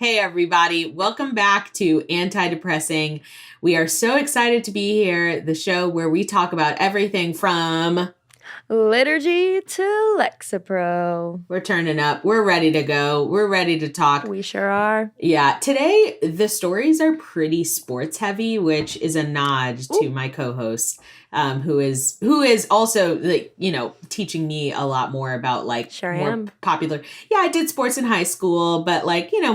Hey, everybody. Welcome back to Anti-Depressing. We are so excited to be here, the show where we talk about everything from Liturgy to Lexapro. we're turning up. We're ready to go. We're ready to talk. We sure are. Yeah, today the stories are pretty sports heavy, which is a nod to my co-host, who is also teaching me a lot more about more popular. Yeah, I did sports in high school, but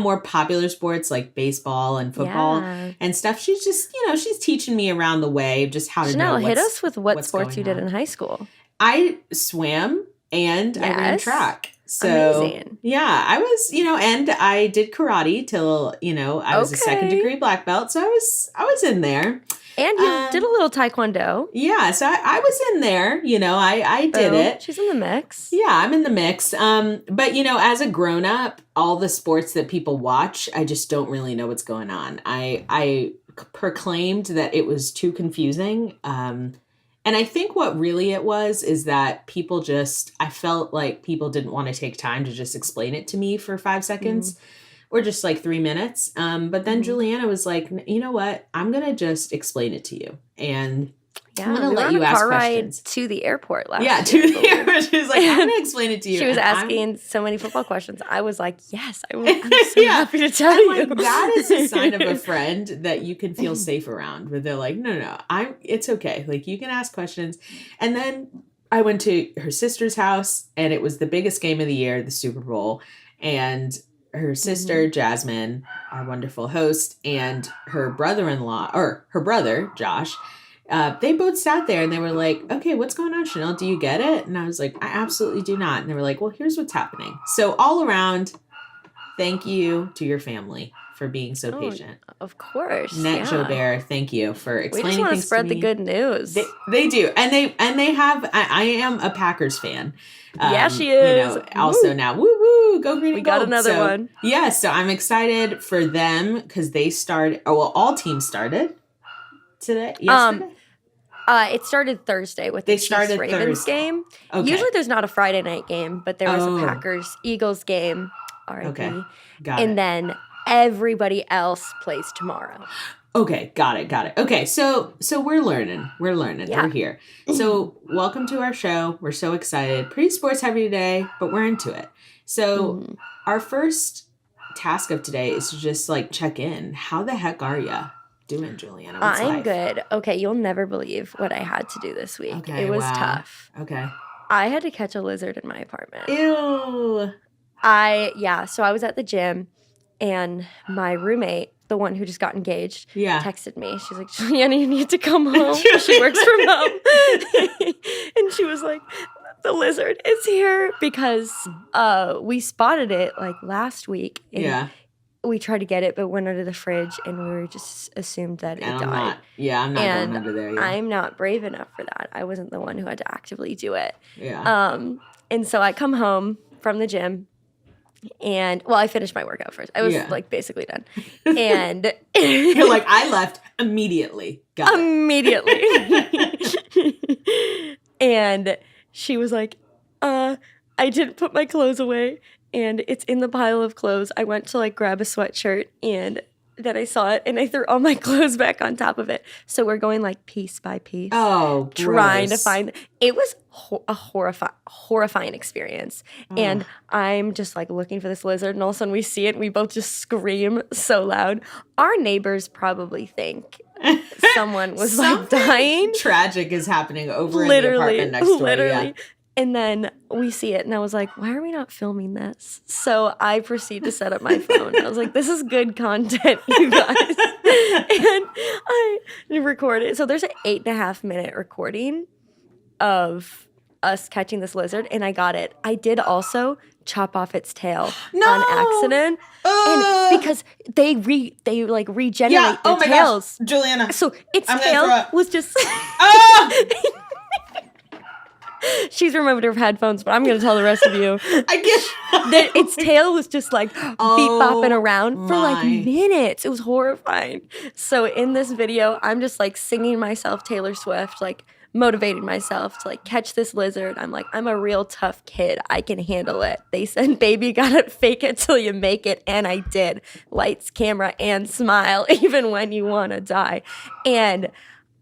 more popular sports like baseball and football and stuff. She's just she's teaching me around the way just how to know. Hit us with what sports you did in high school. I swam and I ran track. So, amazing. Yeah, I was, and I did karate till, I was a second degree black belt. So I was in there. And you did a little taekwondo. Yeah, so I was in there, I did it. She's in the mix. Yeah, I'm in the mix. But, as a grown up, all the sports that people watch, I just don't really know what's going on. I proclaimed that it was too confusing. And I think what really it was is that I felt like people didn't want to take time to just explain it to me for 5 seconds or just 3 minutes. But then Juliana was like, you know what? I'm going to just explain it to you. And I'm going to let you ask questions. To the airport last Yeah, to the airport. She was like, I'm going to explain it to you. She was asking so many football questions. I was like, yes, I'm so happy to tell you. That is a sign of a friend that you can feel safe around, where they're like, no, it's okay. You can ask questions. And then I went to her sister's house, and it was the biggest game of the year, the Super Bowl. And her sister, Jasmine, our wonderful host, and her brother, Josh, they both sat there and they were like, okay, what's going on, Chanel? Do you get it? And I was like, I absolutely do not. And they were like, well, here's what's happening. So all around, thank you to your family for being so patient. Of course. Net Jobert, thank you for explaining things to me. We just want to spread the good news. They do. And they have, I am a Packers fan. Yeah, she is. Also now, woo, go green and gold. We got another one. Yeah, so I'm excited for them because they started, all teams started today, yesterday. It started Thursday with the Chiefs-Ravens game. Okay. Usually there's not a Friday night game, but there was a Packers-Eagles game. R.I.P. Okay, got it. And then everybody else plays tomorrow. Okay, got it. Okay, so we're learning. Yeah. We're here. So welcome to our show. We're so excited. Pretty sports heavy today, but we're into it. So our first task of today is to just check in. How the heck are you doing, Juliana? What's I'm life? Good. Okay, you'll never believe what I had to do this week. Okay, it was tough. Okay. I had to catch a lizard in my apartment. Ew. So I was at the gym, and my roommate, the one who just got engaged, texted me. She's like, Juliana, you need to come home. She works from home. And she was like, the lizard is here, because we spotted it last week. And we tried to get it, but went under the fridge, and we were just assumed that it died. I'm not going under there yet. I'm not brave enough for that. I wasn't the one who had to actively do it. Yeah. And so I come home from the gym, and I finished my workout first. I was basically done. And you're like, I left immediately. Immediately. And she was like, I didn't put my clothes away, and it's in the pile of clothes. I went to grab a sweatshirt, and then I saw it, and I threw all my clothes back on top of it. So we're going piece by piece. Oh, trying gross. to find. It was a horrifying experience. And I'm just looking for this lizard, and all of a sudden we see it, and we both just scream so loud. Our neighbors probably think someone was dying. Tragic is happening over in the apartment next door. Literally. Yeah. And then we see it, and I was like, why are we not filming this? So I proceed to set up my phone. I was like, this is good content, you guys. And I record it. So there's an 8.5-minute recording of us catching this lizard, and I got it. I did also chop off its tail on accident. And because they regenerate their tails. Gosh. Juliana. So its tail was just... She's removed her headphones, but I'm going to tell the rest of you. I get that its tail was just beep bopping around for minutes. It was horrifying. So in this video, I'm just singing myself Taylor Swift, motivating myself to like catch this lizard. I'm like, I'm a real tough kid. I can handle it. They said, baby, gotta fake it till you make it. And I did. Lights, camera, and smile, even when you want to die. And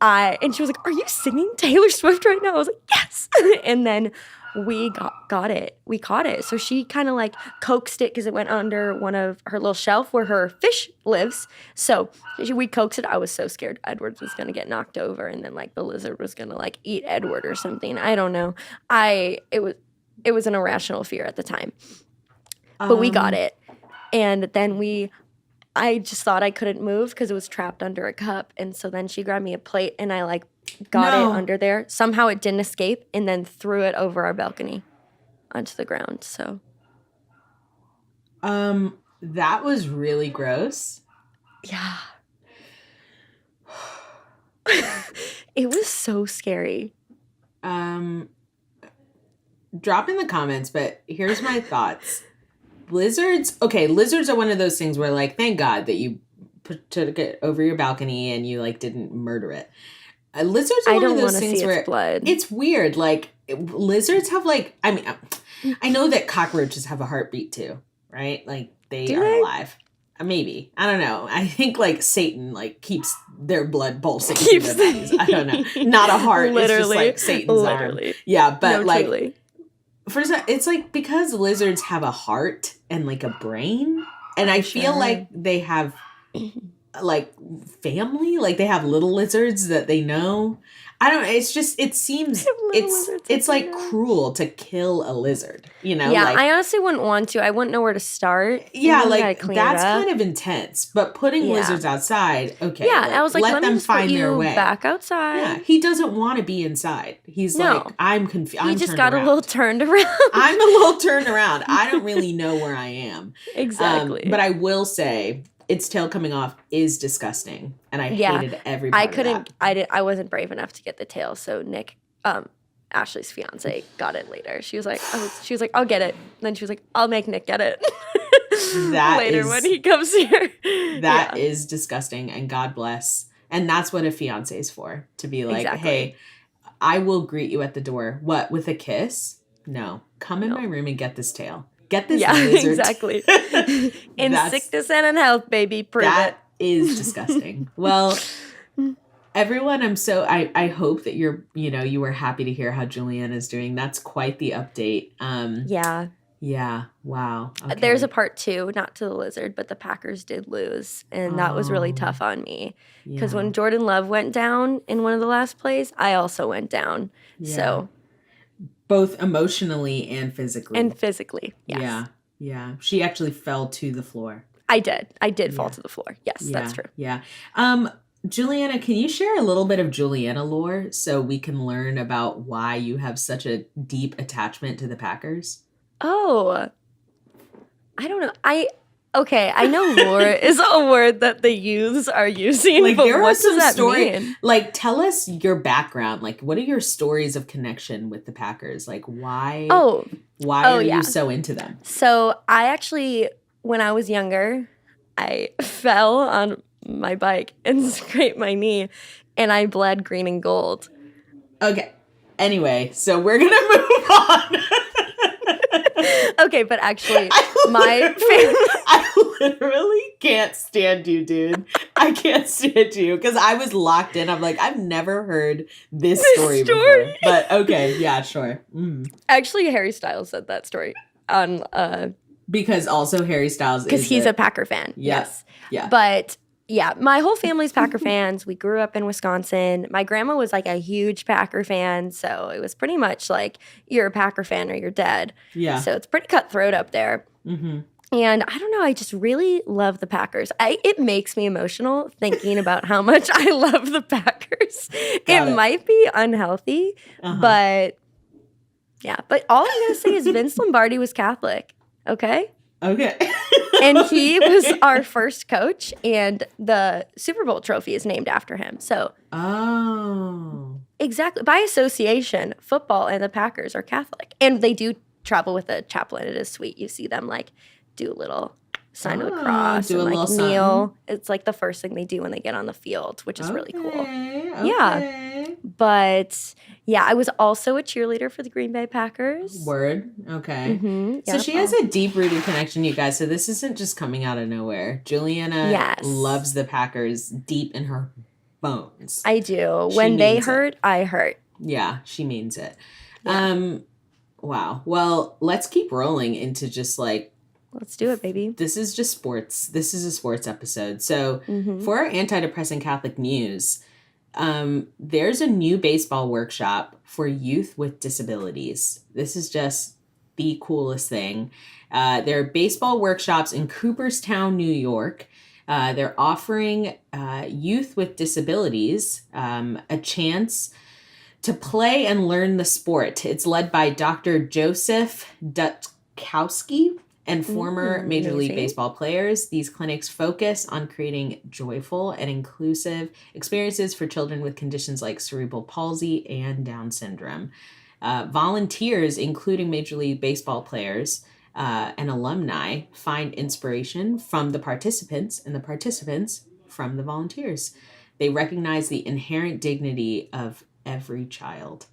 she was like, are you singing Taylor Swift right now? I was like, yes. And then we got it. We caught it. So she kind of like coaxed it because it went under one of her little shelf where her fish lives. So we coaxed it. I was so scared Edward was going to get knocked over and then like the lizard was going to like eat Edward or something. I don't know. It was an irrational fear at the time. But we got it. And then I just thought I couldn't move because it was trapped under a cup. And so then she grabbed me a plate and I like got it under there. Somehow it didn't escape and then threw it over our balcony onto the ground. So that was really gross. Yeah. It was so scary. Drop in the comments, but here's my thoughts. Lizards are one of those things where like, thank God that you took it over your balcony and you like didn't murder it. Lizards are one of those things where blood. It's weird. Like lizards have like, I mean, I know that cockroaches have a heartbeat too, right? Like they are alive. Maybe. I don't know. I think like Satan like keeps their blood pulsing through their bodies. I don't know. Not a heart. Literally. It's just like Satan's arm. Yeah, but like truly. First, it's like because lizards have a heart and like a brain, and I feel like they have like family, like they have little lizards that they know. I don't know. It's just, it seems it's like cruel to kill a lizard, you know? Yeah, like, I honestly wouldn't want to. I wouldn't know where to start. Yeah, like that's kind of intense. But putting lizards outside, okay. Yeah, I was like, let them find their way back outside. Yeah, he doesn't want to be inside. He's like, I'm confused. He just got a little turned around. I'm a little turned around. I don't really know where I am. Exactly. But I will say, its tail coming off is disgusting, and I hated every part of that. I wasn't brave enough to get the tail, so Nick, Ashley's fiance, got it later. She was like, I'll get it. And then she was like, I'll make Nick get it. Later when he comes here. That is disgusting, and God bless. And that's what a fiance is for, to be like, hey, I will greet you at the door. What, with a kiss? No. Come in my room and get this tail. Get this lizard. Exactly. In sickness and in health, baby. Prove that is disgusting. Well, everyone, I hope that you were happy to hear how Julianne is doing. That's quite the update. Yeah. Wow. Okay. There's a part 2, not to the lizard, but the Packers did lose. And that was really tough on me. Because when Jordan Love went down in one of the last plays, I also went down. Yeah. So both emotionally and physically. Yes. Yeah. She actually fell to the floor. I did fall to the floor. Yes, that's true. Yeah. Juliana, can you share a little bit of Juliana lore so we can learn about why you have such a deep attachment to the Packers? Oh, I don't know. I know lore is a word that the youths are using, like, but there what does that mean? Like, tell us your background. Like, what are your stories of connection with the Packers? Like, why are you so into them? So, I actually, when I was younger, I fell on my bike and scraped my knee, and I bled green and gold. Okay. Anyway, so we're going to move on. Okay, but actually, I literally can't stand you, dude. I can't stand you because I was locked in. I'm like, I've never heard this story before. But okay, yeah, sure. Actually, Harry Styles said that story on because also Harry Styles because he's a Packer fan. Yes. Yeah. But yeah, my whole family's Packer fans. We grew up in Wisconsin. My grandma was like a huge Packer fan, so it was pretty much like you're a Packer fan or you're dead. Yeah. So it's pretty cutthroat up there. Mm-hmm. And I don't know, I just really love the Packers. It makes me emotional thinking about how much I love the Packers. It might be unhealthy, but yeah. But all I'm going to say is Vince Lombardi was Catholic, okay? Okay. And he was our first coach, and the Super Bowl trophy is named after him. So, exactly. By association, football and the Packers are Catholic. And they do travel with a chaplain. It is sweet. You see them, like, do a little sign of the cross and, like, kneel. It's, like, the first thing they do when they get on the field, which is really cool. Okay. Yeah. But yeah, I was also a cheerleader for the Green Bay Packers. Word. Okay. So Yep. she has a deep-rooted connection, you guys. So this isn't just coming out of nowhere. Juliana Yes. loves the Packers deep in her bones. I do. She When they means it. hurt, I hurt. Yeah, she means it. Yeah. Wow. Well, let's keep rolling into just like, Let's do it, baby. this is just sports. This is a sports episode. So Mhm. for our Anti-Depressing Catholic news, there's a new baseball workshop for youth with disabilities. This is just the coolest thing. There are baseball workshops in Cooperstown, New York. They're offering youth with disabilities a chance to play and learn the sport. It's led by Dr. Joseph Dutkowski and former Major League amazing. Baseball players. These clinics focus on creating joyful and inclusive experiences for children with conditions like cerebral palsy and Down syndrome. Volunteers, including Major League Baseball players and alumni, find inspiration from the participants and the participants from the volunteers. They recognize the inherent dignity of every child.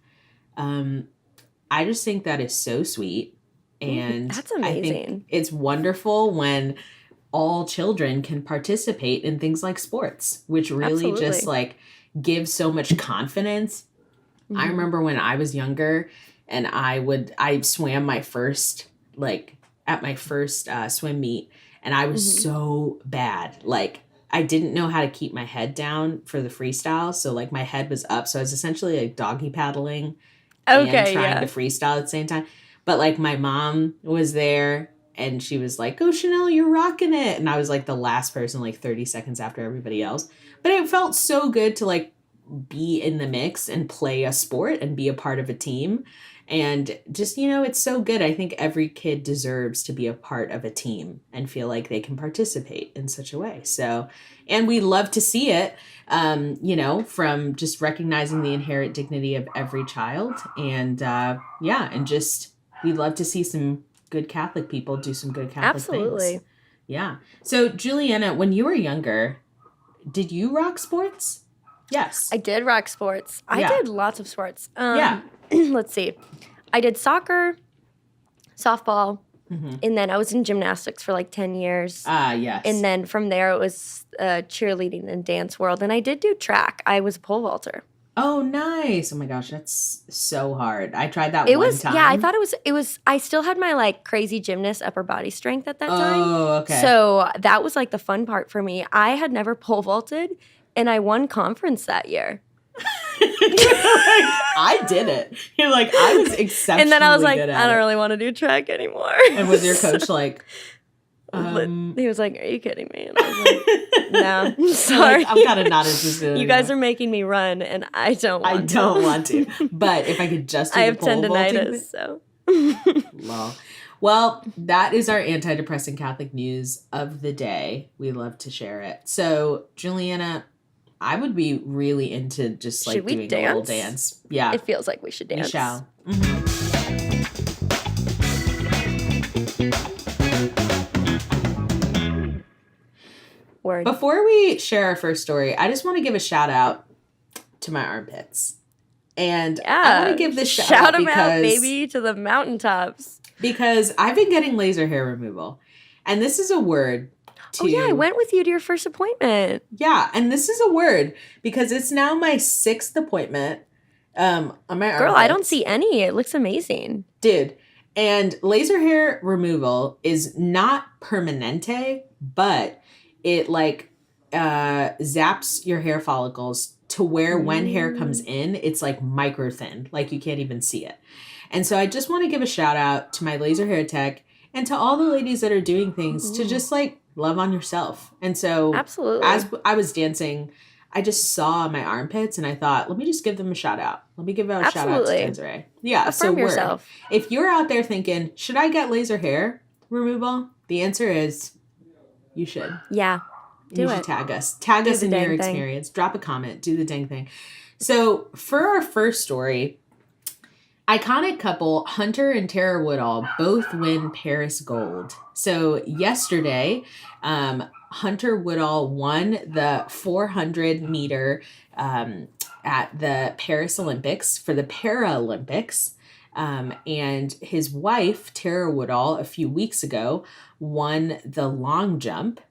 I just think that is so sweet. And That's I amazing. think it's wonderful when all children can participate in things like sports, which really just Absolutely. like gives so much confidence. I remember when I was younger and I swam my first, like at my first swim meet, and I was so bad. Like I didn't know how to keep my head down for the freestyle. So like my head was up. So I was essentially like doggy paddling and trying to freestyle at the same time. But like my mom was there and she was like, "Oh, Chanel, you're rocking it." And I was like the last person, like 30 seconds after everybody else. But it felt so good to like be in the mix and play a sport and be a part of a team. And just, it's so good. I think every kid deserves to be a part of a team and feel like they can participate in such a way. So, and we love to see it, from just recognizing the inherent dignity of every child. And and just, we love to see some good Catholic people do some good Catholic things. Yeah. So, Juliana, when you were younger, did you rock sports? Yes. I did rock sports. I did lots of sports. Let's see. I did soccer, softball, and then I was in gymnastics for like 10 years. Yes. And then from there it was cheerleading and dance world. And I did do track. I was a pole vaulter. Oh, nice. Oh my gosh, that's so hard. I tried that one time. Yeah, I thought it was, I still had my like crazy gymnast upper body strength at that time. Oh, okay. So that was like the fun part for me. I had never pole vaulted and I won conference that year. I did it. You're like, I was exceptionally and then I was like, good at I don't it. really want to do track anymore. And was your coach like, he was like, "Are you kidding me?" And I was like, "No, I'm sorry. Like, I'm kind of not interested. You guys are making me run, and I don't want to. But if I could just do I the have pole vaulting tendinitis, thing- so. Well, that is our anti-depressing Catholic news of the day. We love to share it. So, Juliana, I would be really into just like doing a little dance. Yeah. It feels like we should dance. We shall. Word. Before we share our first story, I just want to give a shout out to my armpits. And I want to give this shout out them out, baby, to the mountaintops. Because I've been getting laser hair removal. And this is a word to... Oh, yeah, I went with you to your first appointment. Yeah, and this is a word because it's now my 6th appointment on my armpits. Girl, I don't see any. It looks amazing. Dude, and laser hair removal is not permanente, but it like zaps your hair follicles to where when hair comes in, it's like micro thin, like you can't even see it. And so I just want to give a shout out to my laser hair tech and to all the ladies that are doing things to just like love on yourself. And so absolutely, as I was dancing, I just saw my armpits and I thought, let me just give them a shout out. Let me give out a shout out to Desiree. Yeah. Affirm yourself. If you're out there thinking, should I get laser hair removal? The answer is you should. Yeah. You should tag us. Tag us in your experience. Drop a comment. Do the dang thing. So for our first story, iconic couple Hunter and Tara Woodall both win Paris gold. So yesterday, Hunter Woodall won the 400 meter at the Paris Olympics for the Paralympics. And his wife, Tara Woodall, a few weeks ago won the long jump.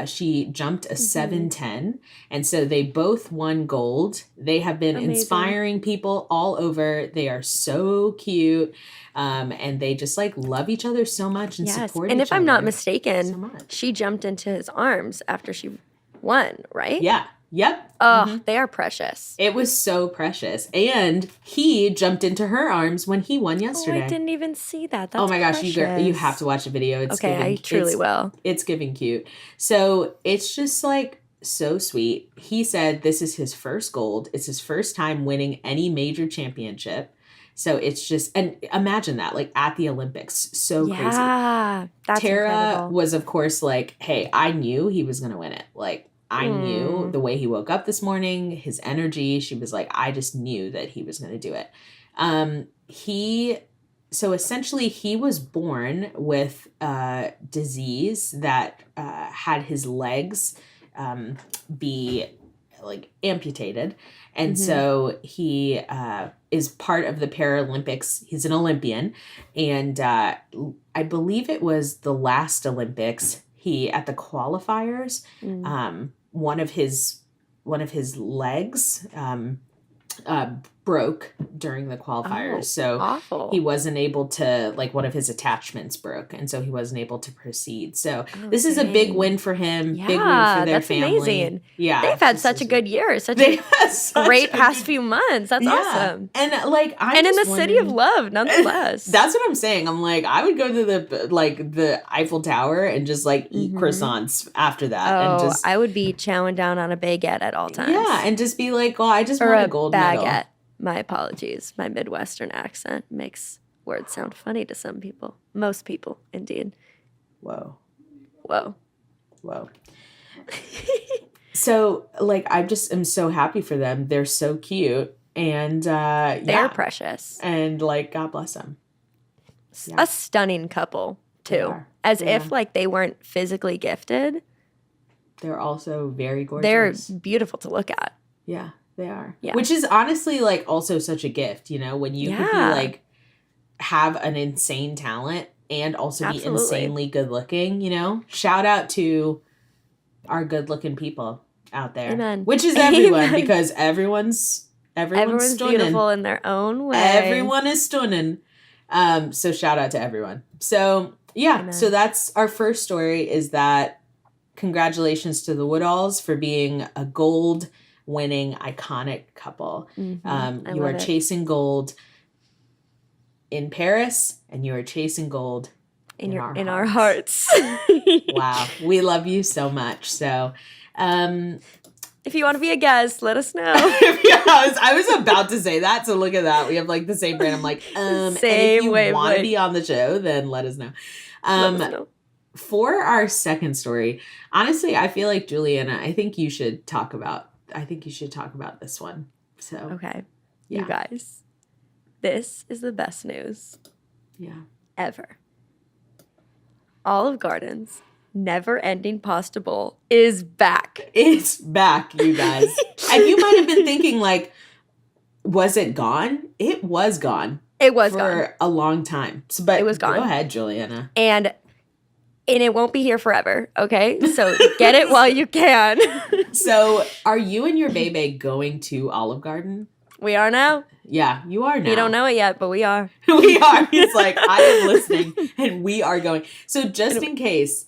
She jumped a 7:10, and so they both won gold. They have been inspiring people all over. They are so cute, and they just like love each other so much and support each other. And if I'm not mistaken, so much. She jumped into his arms after she won, right? Yeah. Yep. Oh, they are precious. It was so precious. And he jumped into her arms when he won yesterday. Oh, I didn't even see that. That's oh my gosh, precious. you have to watch the video. It's okay, I truly will. It's giving cute. So it's just like so sweet. He said this is his first gold. It's his first time winning any major championship. So it's just, and imagine that, like at the Olympics. So crazy. Yeah, that's Tara incredible. was, of course, like, hey, I knew he was going to win it. Like, I knew the way he woke up this morning, his energy. She was like, I just knew that he was going to do it. So essentially he was born with a disease that had his legs be like amputated. And so he is part of the Paralympics. He's an Olympian. And I believe it was the last Olympics. He at the qualifiers, one of his legs broke during the qualifiers. So awful. He wasn't able to, like, one of his attachments broke, and so he wasn't able to proceed. So this is a big win for him. Yeah, big win for their that's family. Amazing. Yeah, they've had such a good year, such a great past few months. That's awesome. And like, in the city of love, nonetheless. That's what I'm saying. I'm like, I would go to the Eiffel Tower and just like eat croissants after that. And just, I would be chowing down on a baguette at all times. Yeah, and just be like, well, I just want a gold baguette. medal. My apologies. My Midwestern accent makes words sound funny to some people. Most people, indeed. Whoa. Whoa. So, like, I just am so happy for them. They're so cute. And, they're precious. And, like, God bless them. Yeah. A stunning couple, too. As if, like, they weren't physically gifted. They're also very gorgeous. They're beautiful to look at. Yeah. They are. Yeah. Which is honestly, like, also such a gift, you know, when you could be, like, have an insane talent and also be insanely good looking, you know? Shout out to our good looking people out there. Amen. Which is everyone, because everyone's stunning. Beautiful in their own way. Everyone is stunning. So shout out to everyone. So, yeah. Amen. So that's our first story, is that congratulations to the Woodalls for being a gold winning iconic couple. You are chasing gold in Paris, and you are chasing gold in our hearts. Wow, we love you so much. So if you want to be a guest, let us know. I was about to say that, so look at that, we have like the same brand. I'm like, and if you want to be on the show, then let us know. For our second story, honestly, I feel like, Juliana, I think you should talk about this one. So, okay. Yeah. You guys, this is the best news. Yeah. Ever. Olive Garden's never-ending pasta bowl is back. It's back, you guys. And you might have been thinking, like, was it gone? It was gone. It was gone. For a long time. So, but it was gone. Go ahead, Juliana. And it won't be here forever, okay? So get it while you can. So are you and your baby going to Olive Garden? We are now. Yeah, you are now. You don't know it yet, but we are. We are. He's like, I am listening, and we are going. So just in case,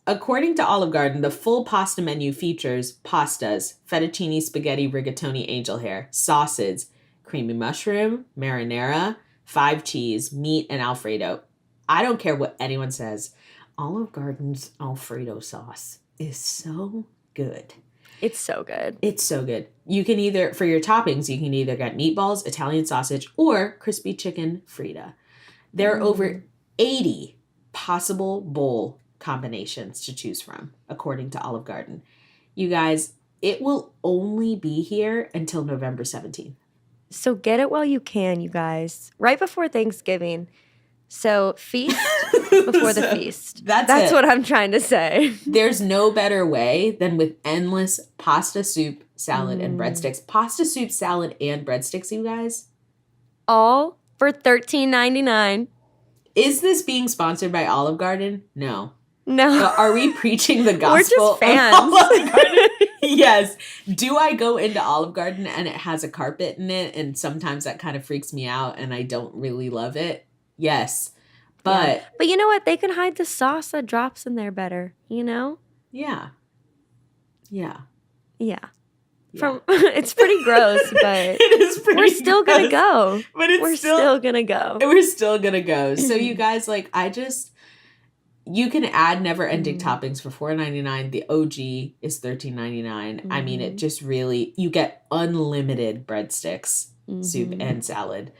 according to Olive Garden, the full pasta menu features pastas, fettuccine, spaghetti, rigatoni, angel hair, sauces, creamy mushroom, marinara, 5 cheese, meat, and Alfredo. I don't care what anyone says. Olive Garden's Alfredo sauce is so good. It's so good. It's so good. You can either, for your toppings, you can either get meatballs, Italian sausage, or crispy chicken Frita. There are over 80 possible bowl combinations to choose from, according to Olive Garden. You guys, it will only be here until November 17th. So get it while you can, you guys. Right before Thanksgiving. So feast before the So, feast. That's That's it. what I'm trying to say. There's no better way than with endless pasta, soup, salad, and breadsticks. Pasta, soup, salad, and breadsticks, you guys. All for $13.99. Is this being sponsored by Olive Garden? No. No. But are we preaching the We're gospel just fans. of Olive Garden? Yes. Do I go into Olive Garden and it has a carpet in it, and sometimes that kind of freaks me out and I don't really love it? Yes. But Yeah. But you know what? They can hide the sauce that drops in there better, you know? yeah. Yeah. Yeah. Yeah. It's pretty gross, but It is pretty we're still gonna gross, go. But it's We're still gonna go. We're still gonna go. So you guys, like, you can add never ending toppings for $4.99. The OG is $13.99. I mean, it just really, you get unlimited breadsticks, soup, and salad.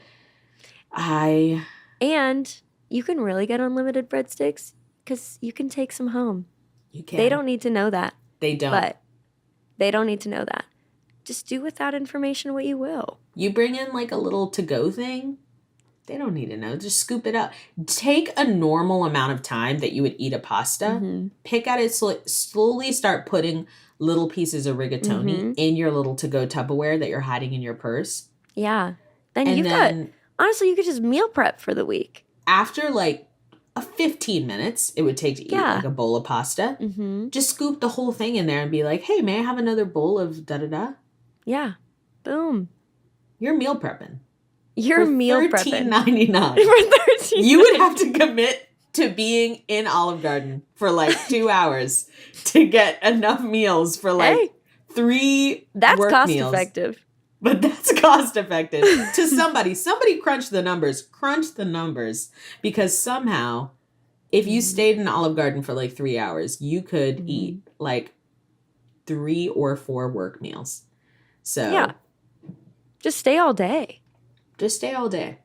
And you can really get unlimited breadsticks because you can take some home. You can. They don't need to know that. They don't. But they don't need to know that. Just do with that information what you will. You bring in like a little to-go thing. They don't need to know. Just scoop it up. Take a normal amount of time that you would eat a pasta. Pick at it slowly. Start putting little pieces of rigatoni in your little to-go Tupperware that you're hiding in your purse. Yeah. Then honestly, you could just meal prep for the week. After like 15 minutes, it would take to eat like a bowl of pasta. Just scoop the whole thing in there and be like, hey, may I have another bowl of da-da-da? Yeah. Boom. You're meal prepping. You're meal prepping. $13.99. You would have to commit to being in Olive Garden for like 2 hours to get enough meals for like 3 that's work cost meals. effective. But that's cost effective to somebody. Somebody crunch the numbers. Because somehow, if you stayed in Olive Garden for like 3 hours, you could eat like 3 or 4 work meals. So yeah, just stay all day. Just stay all day.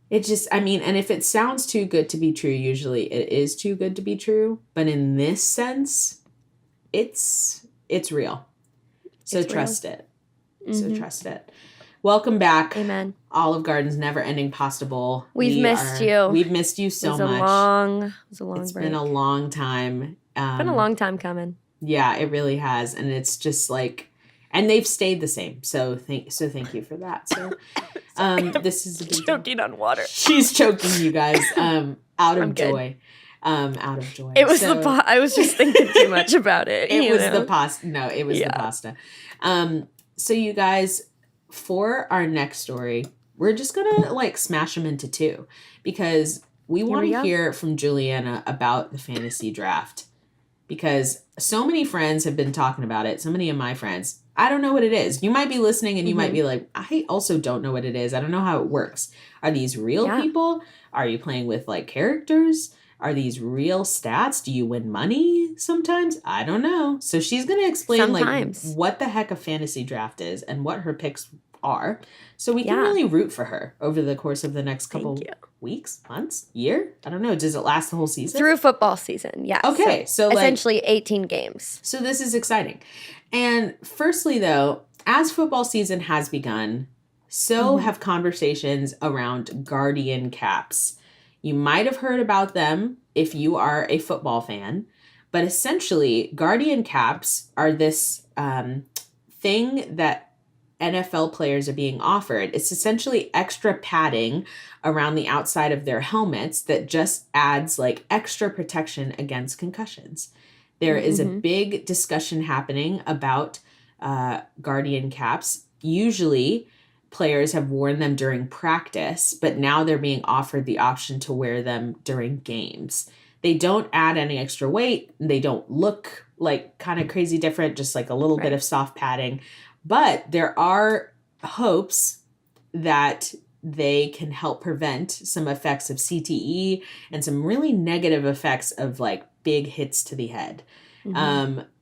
It just, I mean, and if it sounds too good to be true, usually it is too good to be true. But in this sense, it's real. So trust it. So trust it. Welcome back. Amen. Olive Garden's never-ending pasta bowl. We've missed you. We've missed you so much. It was a long It's break. been a long time. It's been a long time coming. Yeah, it really has. And it's just like, and they've stayed the same. So thank you for that. So this is a big choking on water. She's choking, you guys. Out of joy. Out of joy. It was I was just thinking too much about it. It was the pasta. No, it was the pasta. So you guys, for our next story, we're just gonna like smash them into 2 because we want to hear from Juliana about the fantasy draft. Because so many friends have been talking about it. So many of my friends. I don't know what it is. You might be listening and you might be like, I also don't know what it is. I don't know how it works. Are these real people? Are you playing with like characters? Are these real stats? Do you win money sometimes? I don't know. So she's going to explain like what the heck a fantasy draft is and what her picks are. So we can really root for her over the course of the next couple weeks, months, year. I don't know. Does it last the whole season? Through football season, yes. Okay. So essentially 18 games. So this is exciting. And firstly, though, as football season has begun, so have conversations around guardian caps. You might have heard about them if you are a football fan, but essentially, guardian caps are this thing that NFL players are being offered. It's essentially extra padding around the outside of their helmets that just adds like extra protection against concussions. There is a big discussion happening about guardian caps. Usually, players have worn them during practice, but now they're being offered the option to wear them during games. They don't add any extra weight. They don't look like kind of crazy different, just like a little bit of soft padding. But there are hopes that they can help prevent some effects of CTE and some really negative effects of like big hits to the head.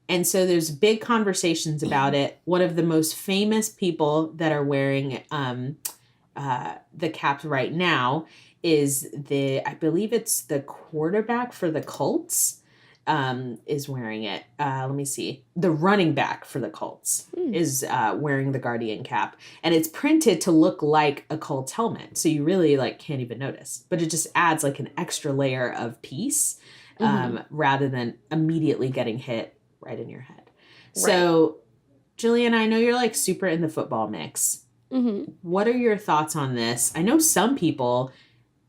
And so there's big conversations about it. One of the most famous people that are wearing the caps right now is I believe it's the quarterback for the Colts. is wearing it. Let me see. The running back for the Colts is wearing the Guardian cap, and it's printed to look like a Colts helmet, so you really like can't even notice. But it just adds like an extra layer of peace, rather than immediately getting hit right in your head. Right. So, Jillian, I know you're like super in the football mix. What are your thoughts on this? I know some people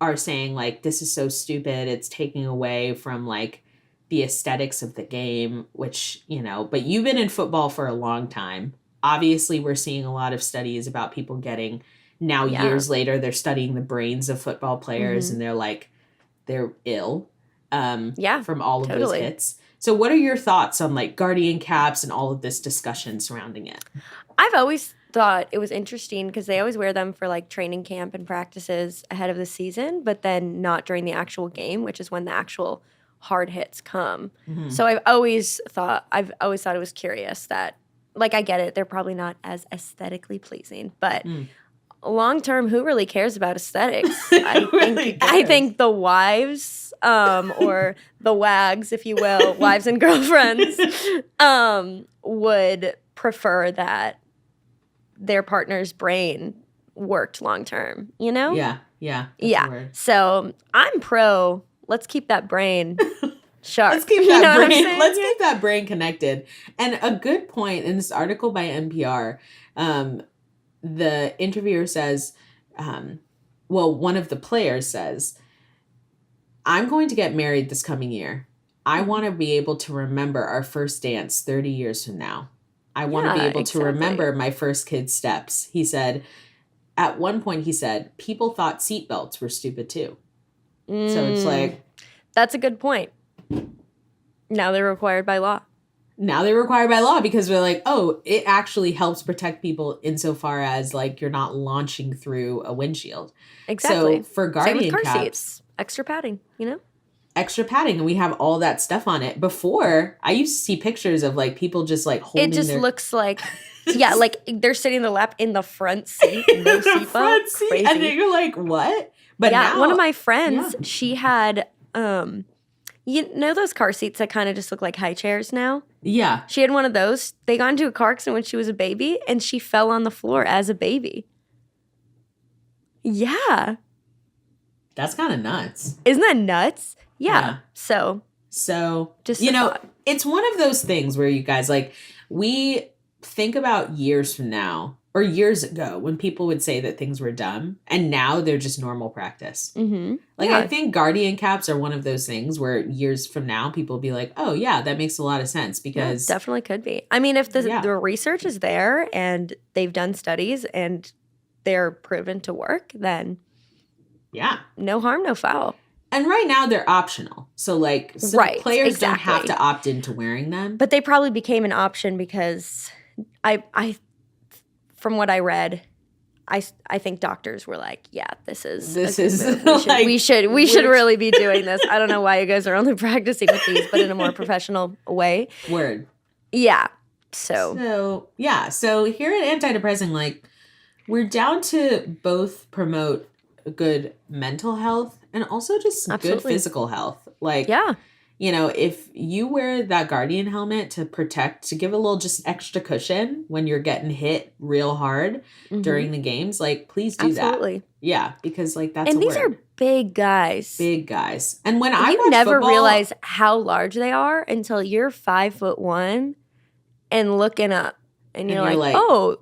are saying like this is so stupid. It's taking away from like the aesthetics of the game, which, you know, but you've been in football for a long time. Obviously, we're seeing a lot of studies about people getting now years later, they're studying the brains of football players and they're like, they're ill from all of those hits. So what are your thoughts on like Guardian caps and all of this discussion surrounding it? I've always thought it was interesting because they always wear them for like training camp and practices ahead of the season, but then not during the actual game, which is when the actual hard hits come. So I've always thought it was curious that, like, I get it, they're probably not as aesthetically pleasing, but long term, who really cares about aesthetics? I think the wives, or the wags, if you will, wives and girlfriends, would prefer that their partner's brain worked long term, you know? Yeah. So I'm pro. Let's keep that brain sharp. Let's keep that brain connected. And a good point in this article by NPR, the interviewer says, one of the players says, I'm going to get married this coming year. I want to be able to remember our first dance 30 years from now. I want to be able to remember my first kid's steps. He said, at one point he said, people thought seatbelts were stupid too. So it's like... That's a good point. Now they're required by law. Because we're like, oh, it actually helps protect people insofar as like you're not launching through a windshield. Exactly. So for Guardian Same with car caps, seats, extra padding, you know? Extra padding, and we have all that stuff on it. Before, I used to see pictures of like people just like holding. It just looks like, like they're sitting in the lap in the front seat, no seatbelt. Crazy. And then you're like, what? But now, one of my friends, she had, you know those car seats that kind of just look like high chairs now? Yeah. She had one of those. They got into a car accident when she was a baby, and she fell on the floor as a baby. Yeah. That's kind of nuts. Isn't that nuts? Yeah. So just, you know, it's one of those things where you guys, like, we think about years from now or years ago when people would say that things were dumb, and now they're just normal practice. I think Guardian caps are one of those things where years from now people will be like, oh yeah, that makes a lot of sense, because definitely could be. I mean, if the research is there and they've done studies and they're proven to work, then no harm, no foul. And right now they're optional. So like players don't have to opt into wearing them. But they probably became an option because I from what I read, I think doctors were like, yeah, this is we should really be doing this. I don't know why you guys are only practicing with these, but in a more professional way. Word. Yeah. So here at Anti-Depressing, like, we're down to both promote good mental health and also just good physical health. Like, you know, if you wear that Guardian helmet to give a little just extra cushion when you're getting hit real hard during the games, like, please do that. Yeah, because like that's and these are big guys. And when I watch never football, realize how large they are until you're 5'1" and looking up, and you're like, oh,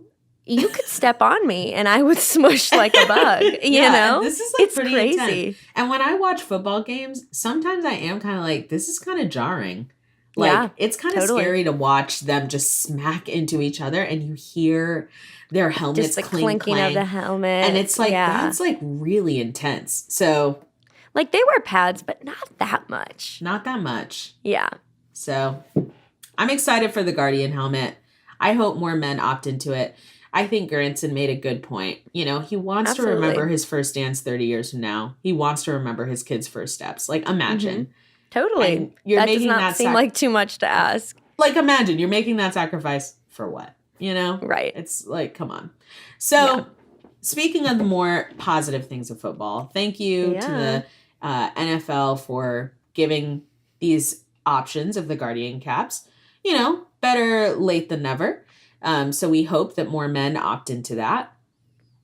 you could step on me and I would smush like a bug, you know? This is like, it's pretty crazy. Intense. And when I watch football games, sometimes I am kind of like, this is kind of jarring. Like, it's kind of scary to watch them just smack into each other and you hear their helmets just the clinking of the helmet. And it's like, that's like really intense. So, like, they wear pads, but not that much. Yeah. So, I'm excited for the Guardian helmet. I hope more men opt into it. I think Granson made a good point. You know, he wants to remember his first dance 30 years from now. He wants to remember his kid's first steps. Like, imagine. Totally. And you're that making does not seem like too much to ask. Like, imagine you're making that sacrifice for what? You know? Right. It's like, come on. So, speaking of the more positive things of football, thank you to the NFL for giving these options of the Guardian caps. Better late than never. So we hope that more men opt into that.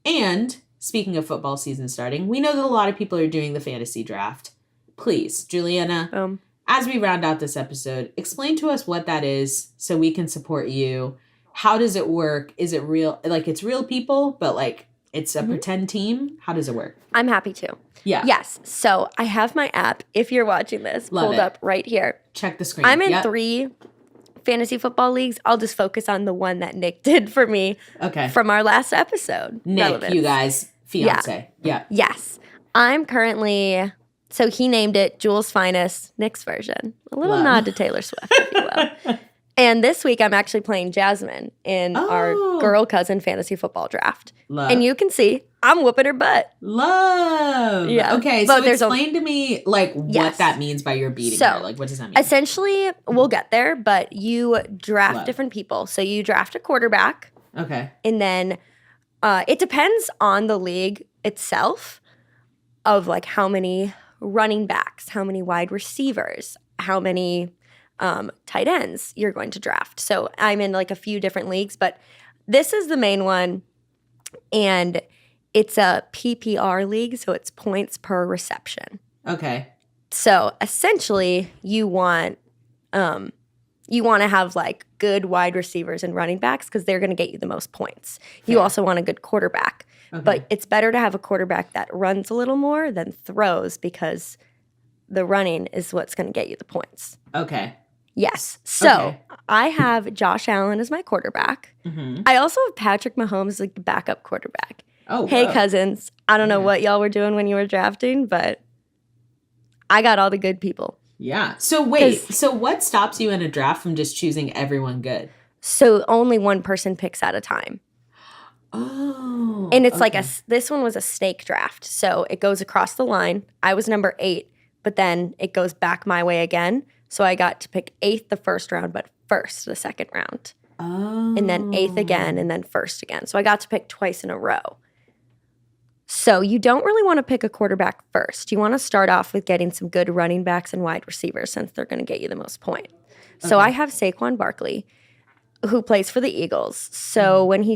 And speaking of football season starting, we know that a lot of people are doing the fantasy draft. Please, Juliana, as we round out this episode, explain to us what that is so we can support you. How does it work? Is it real? Like, it's real people, but like it's a pretend team? How does it work? I'm happy to. Yeah. Yes. So I have my app, if you're watching this, pulled up right here. Check the screen. I'm in 3 fantasy football leagues. I'll just focus on the one that Nick did for me from our last episode. Nick, Relevance. you guys, fiance. Yeah. Yes. I'm currently, so he named it Jules' Finest, Nick's version. A little nod to Taylor Swift, if you will. And this week I'm actually playing Jasmine in our girl cousin fantasy football draft. Love. And you can see I'm whooping her butt. Love. Yeah. Okay, so explain to me like what that means by your beating her. Like, what does that mean? Essentially, we'll get there, but you draft different people. So you draft a quarterback. Okay. And then it depends on the league itself of like how many running backs, how many wide receivers, how many tight ends you're going to draft. So I'm in like a few different leagues, but this is the main one. And it's a PPR league, so it's points per reception. Okay. So essentially, you want to have like good wide receivers and running backs because they're going to get you the most points. You also want a good quarterback, but it's better to have a quarterback that runs a little more than throws because the running is what's going to get you the points. Okay. Yes. So I have Josh Allen as my quarterback. Mm-hmm. I also have Patrick Mahomes as like the backup quarterback. Oh, hey, cousins. I don't know what y'all were doing when you were drafting, but I got all the good people. Yeah. So wait. So what stops you in a draft from just choosing everyone good? So only one person picks at a time. Oh. And it's like this one was a snake draft. So it goes across the line. I was number 8, but then it goes back my way again. So I got to pick 8th the first round, but first the second round. Oh. And then 8th again, and then first again. So I got to pick twice in a row. So you don't really want to pick a quarterback first. You want to start off with getting some good running backs and wide receivers since they're going to get you the most points. So I have Saquon Barkley, who plays for the Eagles. So when he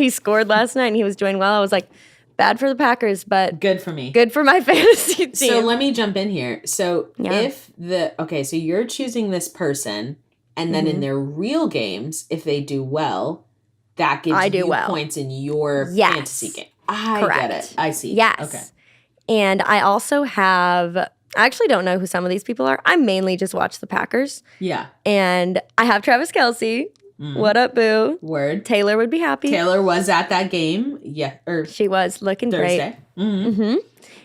scored last night and he was doing well, I was like, bad for the Packers, but good for me. Good for my fantasy team. So let me jump in here. So so you're choosing this person, and then in their real games, if they do well, that gives you points in your fantasy game. I get it. I see. Yes. Okay. And I also have, I actually don't know who some of these people are. I mainly just watch the Packers. Yeah. And I have Travis Kelce. What up, boo? Word. Taylor would be happy. Taylor was at that game. Yeah. She was looking Thursday. Great. Mm-hmm.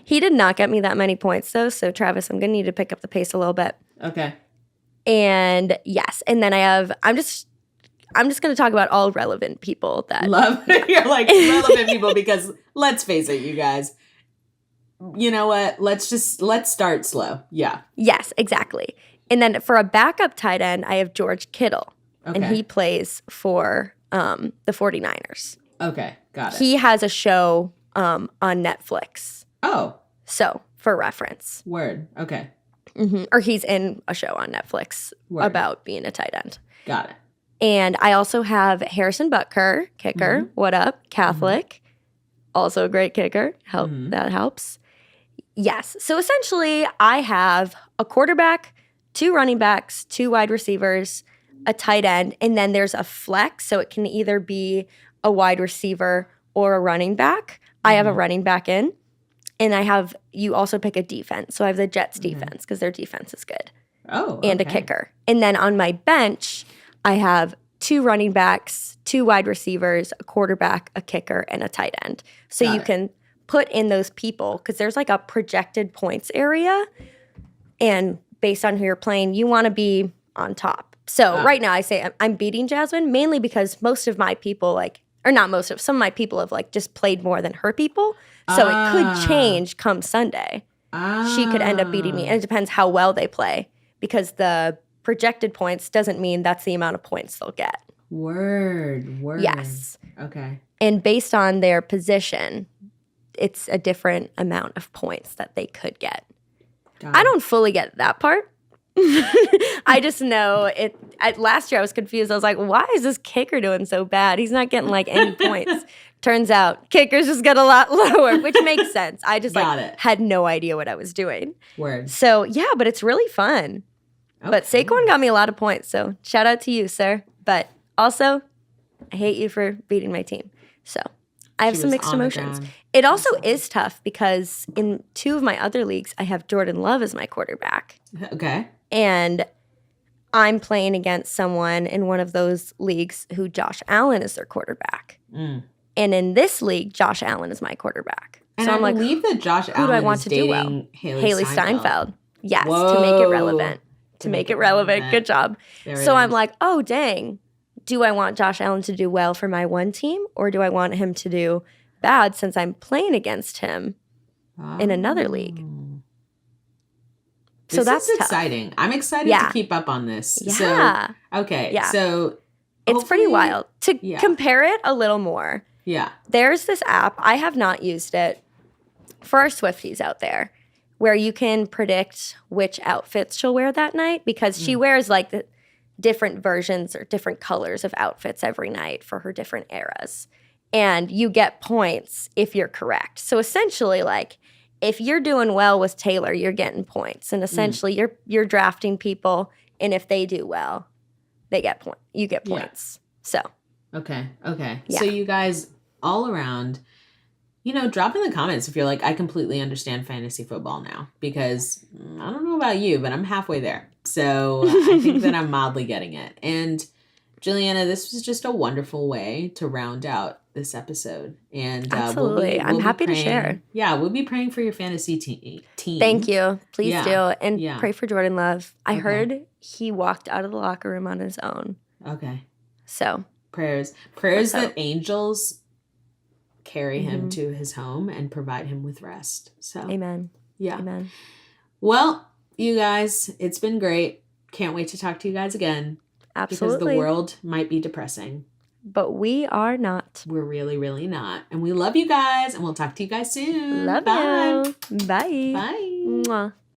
He did not get me that many points, though. So, Travis, I'm going to need to pick up the pace a little bit. Okay. And yes. And then I'm just going to talk about all relevant people that. You're like relevant people because let's face it, you guys. You know what? Let's start slow. Yeah. Yes, exactly. And then for a backup tight end, I have George Kittle. Okay. And he plays for the 49ers. Okay, got it. He has a show on Netflix. Oh. So, for reference. Word. Okay. Mm-hmm. Or he's in a show on Netflix about being a tight end. Got it. And I also have Harrison Butker, kicker. Mm-hmm. What up? Catholic. Mm-hmm. Also a great kicker. That helps. Yes. So, essentially, I have a quarterback, 2 running backs, 2 wide receivers, a tight end, and then there's a flex, so it can either be a wide receiver or a running back. I have a running back in, and you also pick a defense. So I have the Jets defense because their defense is good. Oh, and a kicker. And then on my bench, I have 2 running backs, 2 wide receivers, a quarterback, a kicker, and a tight end. So you can put in those people because there's like a projected points area, and based on who you're playing, you want to be on top. So right now I say I'm beating Jasmine mainly because most of my people some of my people have like just played more than her people. So it could change come Sunday. She could end up beating me. And it depends how well they play because the projected points doesn't mean that's the amount of points they'll get. Word. Yes. Okay. And based on their position, it's a different amount of points that they could get. I don't fully get that part. I just know it. Last year I was confused. I was like, why is this kicker doing so bad? He's not getting like any points. Turns out kickers just get a lot lower, which makes sense. I just had no idea what I was doing. Word. So yeah, but it's really fun. Okay. But Saquon got me a lot of points, so shout out to you, sir. But also, I hate you for beating my team. So I have some mixed emotions. It also is tough because in 2 of my other leagues, I have Jordan Love as my quarterback. Okay. And I'm playing against someone in one of those leagues who Josh Allen is their quarterback. And in this league, Josh Allen is my quarterback. And so I'm believe that Josh Allen I want is to dating do well? Haley Steinfeld. Yes, Whoa. to make it relevant. To make it relevant. Good job. So I'm like, oh, dang. Do I want Josh Allen to do well for my one team, or do I want him to do bad since I'm playing against him in another league? So that's exciting. I'm excited to keep up on this. Yeah. So, okay. Yeah. So it's pretty wild. To compare it a little more. Yeah. There's this app. I have not used it for our Swifties out there, where you can predict which outfits she'll wear that night, because she wears like the different versions or different colors of outfits every night for her different eras. And you get points if you're correct. So essentially, like, if you're doing well with Taylor, you're getting points. And essentially you're drafting people, and if they do well, they get you get points. So Okay. Yeah. So you guys all around, drop in the comments if you're like, I completely understand fantasy football now, because I don't know about you, but I'm halfway there. So I think that I'm mildly getting it. And Juliana, this was just a wonderful way to round out this episode. And absolutely. I'm happy to share. Yeah, we'll be praying for your fantasy team. Thank you. Please do. And pray for Jordan Love. I heard he walked out of the locker room on his own. Okay. So prayers that angels carry him to his home and provide him with rest. So amen. Yeah. Amen. Well, you guys, it's been great. Can't wait to talk to you guys again. Absolutely. Because the world might be depressing. But we are not. We're really, really not. And we love you guys, and we'll talk to you guys soon. Love Bye. you. Bye. Bye. Mwah.